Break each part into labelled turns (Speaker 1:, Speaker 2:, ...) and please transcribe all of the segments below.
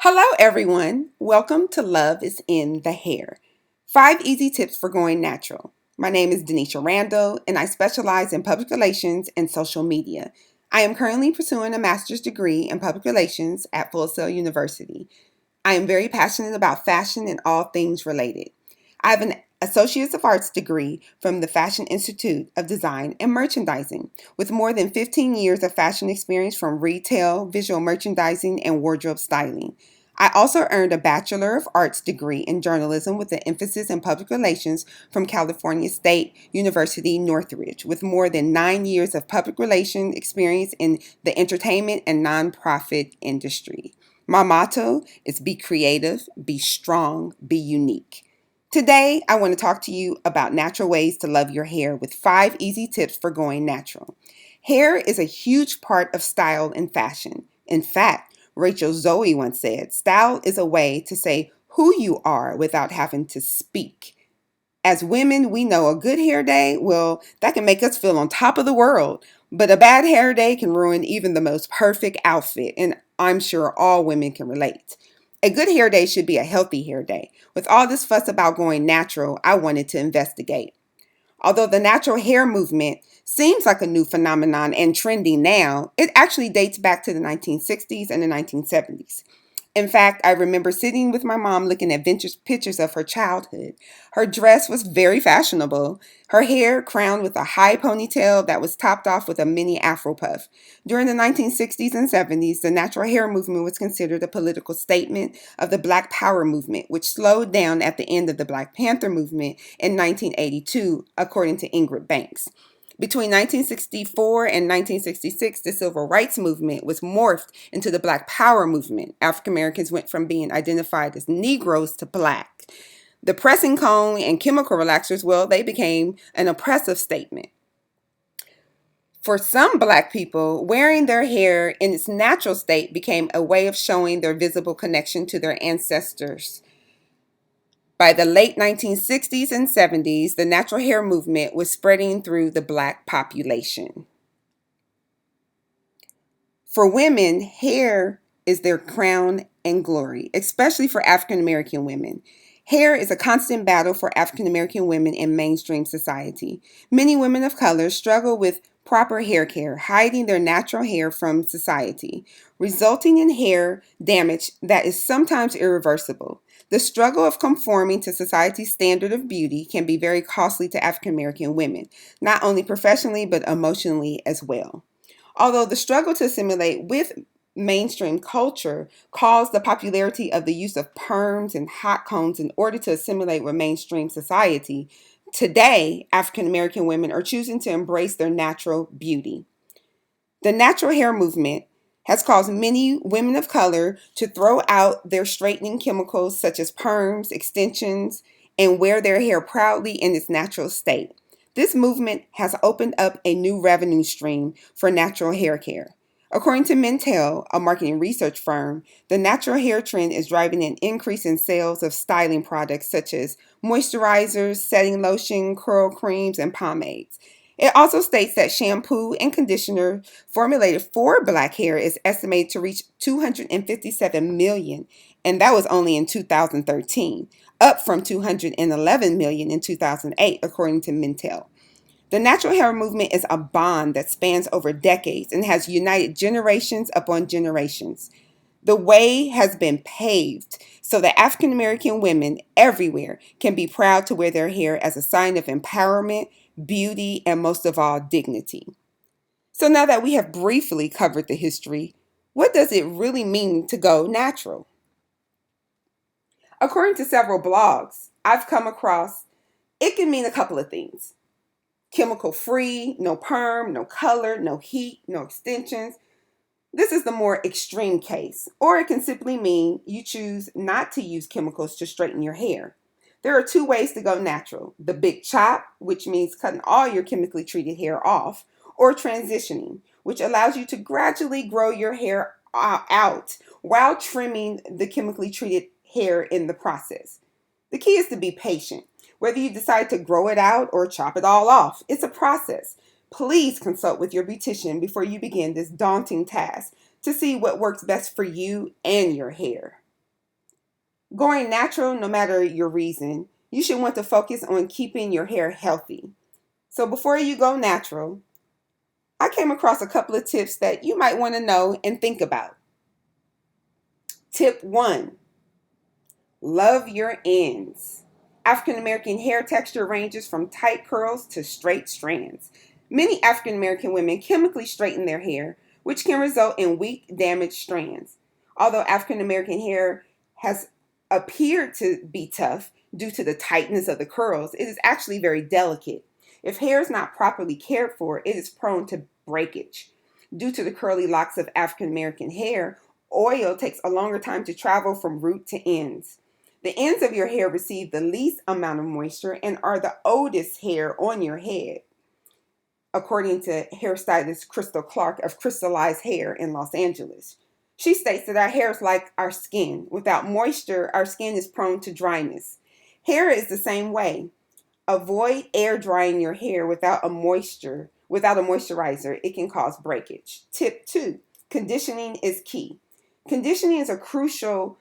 Speaker 1: Hello, everyone. Welcome to Love is in the Hair. 5 easy tips for going natural. My name is Denisha Randall, and I specialize in public relations and social media. I am currently pursuing a master's degree in public relations at Full Sail University. I am very passionate about fashion and all things related. I have an Associates of Arts degree from the Fashion Institute of Design and Merchandising, with more than 15 years of fashion experience from retail, visual merchandising, and wardrobe styling. I also earned a Bachelor of Arts degree in journalism with an emphasis in public relations from California State University, Northridge, with more than 9 years of public relation experience in the entertainment and nonprofit industry. My motto is be creative, be strong, be unique. Today, I want to talk to you about natural ways to love your hair with 5 easy tips for going natural. Hair is a huge part of style and fashion. In fact, Rachel Zoe once said, style is a way to say who you are without having to speak. As women, we know a good hair day, well, that can make us feel on top of the world. But a bad hair day can ruin even the most perfect outfit, and I'm sure all women can relate. A good hair day should be a healthy hair day. With all this fuss about going natural, I wanted to investigate. Although the natural hair movement seems like a new phenomenon and trendy now, it actually dates back to the 1960s and the 1970s. In fact, I remember sitting with my mom looking at vintage pictures of her childhood. Her dress was very fashionable, her hair crowned with a high ponytail that was topped off with a mini afro puff. During the 1960s and 70s, the natural hair movement was considered a political statement of the Black Power movement, which slowed down at the end of the Black Panther movement in 1982, according to Ingrid Banks. Between 1964 and 1966, the civil rights movement was morphed into the Black Power movement. African Americans went from being identified as Negroes to Black. The pressing comb and chemical relaxers, well, they became an oppressive statement. For some Black people, wearing their hair in its natural state became a way of showing their visible connection to their ancestors. By the late 1960s and 70s, the natural hair movement was spreading through the Black population. For women, hair is their crown and glory, especially for African American women. Hair is a constant battle for African American women in mainstream society. Many women of color struggle with proper hair care, hiding their natural hair from society, resulting in hair damage that is sometimes irreversible. The struggle of conforming to society's standard of beauty can be very costly to African American women, not only professionally but emotionally as well. Although the struggle to assimilate with mainstream culture caused the popularity of the use of perms and hot combs in order to assimilate with mainstream society, today African American women are choosing to embrace their natural beauty. The natural hair movement has caused many women of color to throw out their straightening chemicals such as perms, extensions, and wear their hair proudly in its natural state. This movement has opened up a new revenue stream for natural hair care. According to Mintel, a marketing research firm, the natural hair trend is driving an increase in sales of styling products such as moisturizers, setting lotion, curl creams, and pomades. It also states that shampoo and conditioner formulated for black hair is estimated to reach 257 million, and that was only in 2013, up from 211 million in 2008, according to Mintel. The natural hair movement is a bond that spans over decades and has united generations upon generations. The way has been paved so that African American women everywhere can be proud to wear their hair as a sign of empowerment, beauty, and most of all, dignity. So now that we have briefly covered the history, what does it really mean to go natural? According to several blogs I've come across, it can mean a couple of things. Chemical free, no perm, no color, no heat, no extensions. This is the more extreme case, or it can simply mean you choose not to use chemicals to straighten your hair. There are two ways to go natural: the big chop, which means cutting all your chemically treated hair off, or transitioning, which allows you to gradually grow your hair out while trimming the chemically treated hair in the process. The key is to be patient. Whether you decide to grow it out or chop it all off, it's a process. Please consult with your beautician before you begin this daunting task to see what works best for you and your hair. Going natural, no matter your reason, you should want to focus on keeping your hair healthy. So before you go natural, I came across a couple of tips that you might want to know and think about. Tip 1: love your ends. African American hair texture ranges from tight curls to straight strands. Many African American women chemically straighten their hair, which can result in weak, damaged strands. Although African American hair has appeared to be tough due to the tightness of the curls, it is actually very delicate. If hair is not properly cared for, it is prone to breakage. Due to the curly locks of African American hair, oil takes a longer time to travel from root to ends. The ends of your hair receive the least amount of moisture and are the oldest hair on your head, according to hairstylist Crystal Clark of Crystallized Hair in Los Angeles. She states that our hair is like our skin. Without moisture, our skin is prone to dryness. Hair is the same way. Avoid air drying your hair without a moisturizer. It can cause breakage. Tip 2: conditioning is key. Conditioning is a crucial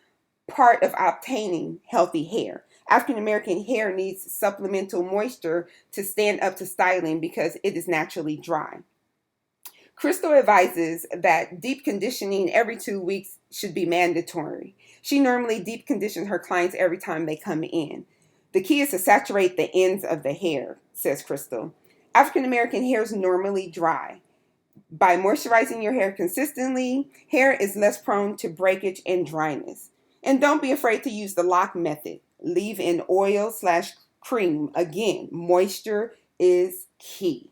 Speaker 1: part of obtaining healthy hair. African American hair needs supplemental moisture to stand up to styling because it is naturally dry. Crystal advises that deep conditioning every 2 weeks should be mandatory. She normally deep conditions her clients every time they come in. The key is to saturate the ends of the hair, says Crystal. African American hair is normally dry. By moisturizing your hair consistently, hair is less prone to breakage and dryness. And don't be afraid to use the lock method. Leave in oil/cream. Again, moisture is key.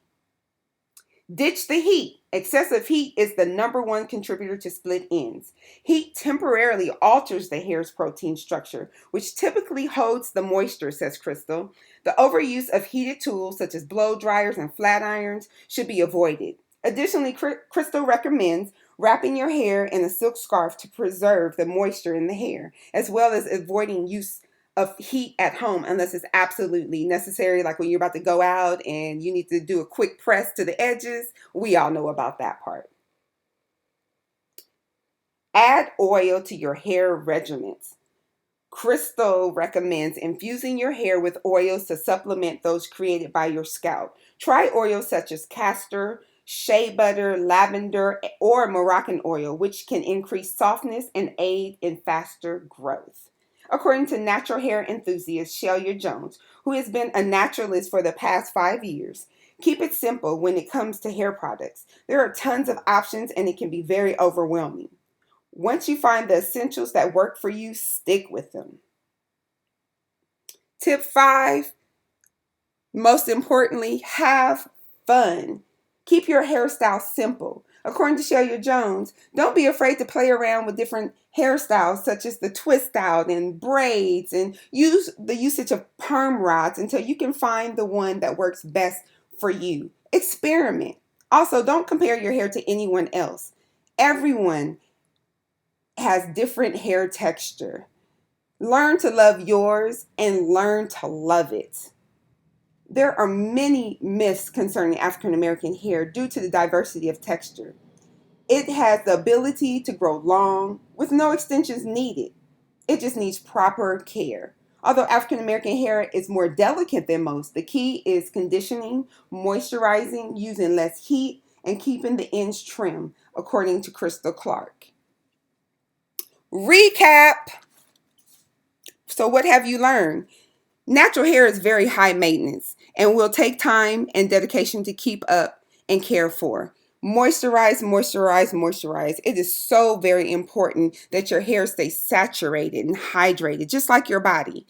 Speaker 1: Ditch the heat. Excessive heat is the number one contributor to split ends. Heat temporarily alters the hair's protein structure, which typically holds the moisture, says Crystal. The overuse of heated tools such as blow dryers and flat irons should be avoided. Additionally, Crystal recommends wrapping your hair in a silk scarf to preserve the moisture in the hair, as well as avoiding use of heat at home unless it's absolutely necessary, like when you're about to go out and you need to do a quick press to the edges. We all know about that part. Add oil to your hair regimens. Crystal recommends infusing your hair with oils to supplement those created by your scalp. Try oils such as castor, shea butter, lavender, or Moroccan oil, which can increase softness and aid in faster growth. According to natural hair enthusiast Shelia Jones, who has been a naturalist for the past 5 years, keep it simple when it comes to hair products. There are tons of options and it can be very overwhelming. Once you find the essentials that work for you, stick with them. Tip 5: most importantly, have fun. Keep your hairstyle simple. According to Shelia Jones, don't be afraid to play around with different hairstyles such as the twist out and braids, and use the usage of perm rods until you can find the one that works best for you. Experiment. Also, don't compare your hair to anyone else. Everyone has different hair texture. Learn to love yours and learn to love it. There are many myths concerning African American hair due to the diversity of texture. It has the ability to grow long with no extensions needed. It just needs proper care. Although African American hair is more delicate than most, the key is conditioning, moisturizing, using less heat, and keeping the ends trim, according to Crystal Clark. Recap. So, what have you learned? Natural hair is very high maintenance and will take time and dedication to keep up and care for. Moisturize, moisturize, moisturize. It is so very important that your hair stays saturated and hydrated, just like your body.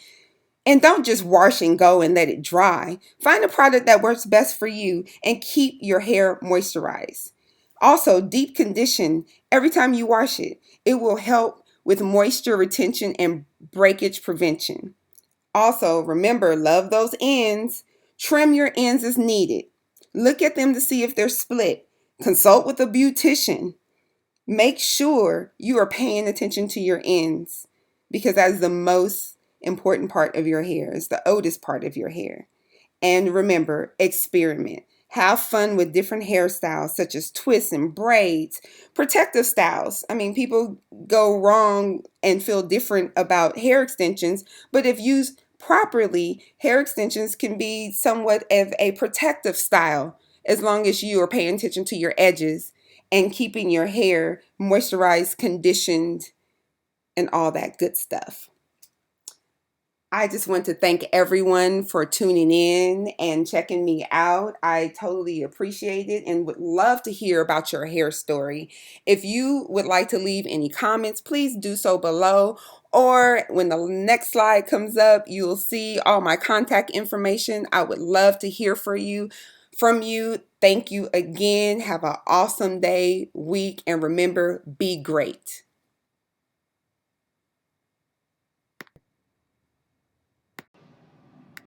Speaker 1: And don't just wash and go and let it dry. Find a product that works best for you and keep your hair moisturized. Also, deep condition every time you wash it. It will help with moisture retention and breakage prevention. Also, remember, love those ends. Trim your ends as needed. Look at them to see if they're split. Consult with a beautician. Make sure you are paying attention to your ends because that is the most important part of your hair. It's the oldest part of your hair. And remember, experiment. Have fun with different hairstyles such as twists and braids, protective styles. I mean, people go wrong and feel different about hair extensions, but if used properly, hair extensions can be somewhat of a protective style as long as you are paying attention to your edges and keeping your hair moisturized, conditioned, and all that good stuff. I just want to thank everyone for tuning in and checking me out. I totally appreciate it and would love to hear about your hair story. If you would like to leave any comments, please do so below. Or when the next slide comes up, you'll see all my contact information. I would love to hear from you. Thank you again. Have an awesome day, week, and remember, be great.